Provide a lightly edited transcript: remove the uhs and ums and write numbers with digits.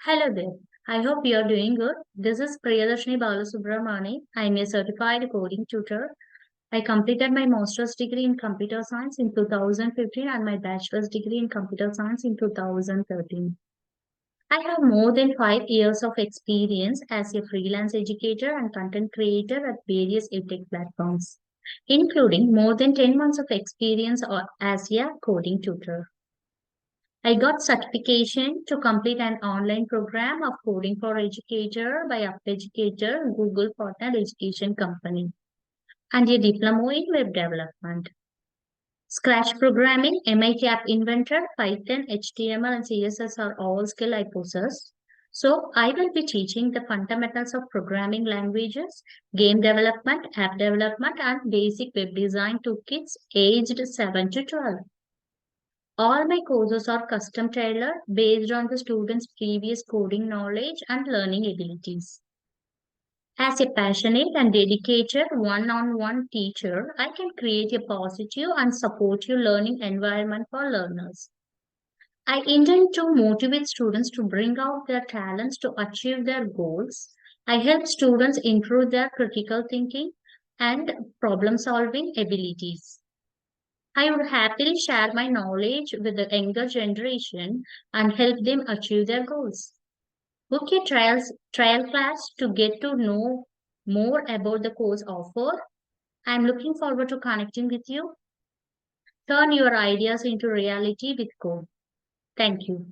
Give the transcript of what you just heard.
Hello there. I hope you are doing good. This is Priyadarshini Balasubramani. I am a certified coding tutor. I completed my master's degree in computer science in 2015 and my bachelor's degree in computer science in 2013. I have more than 5 years of experience as a freelance educator and content creator at various edtech platforms, including more than 10 months of experience as a coding tutor. I got certification to complete an online program of coding for educator by UpEducator, Google Partner Education Company, and a diploma in web development. Scratch programming, MIT App Inventor, Python, HTML, and CSS are all skills I possess. So I will be teaching the fundamentals of programming languages, game development, app development, and basic web design to kids aged 7 to 12. All my courses are custom tailored based on the student's previous coding knowledge and learning abilities. As a passionate and dedicated one on one teacher, I can create a positive and supportive learning environment for learners. I intend to motivate students to bring out their talents to achieve their goals. I help students improve their critical thinking and problem solving abilities. I would happily share my knowledge with the younger generation and help them achieve their goals. Book a trial class to get to know more about the course offer. I'm looking forward to connecting with you. Turn your ideas into reality with code. Thank you.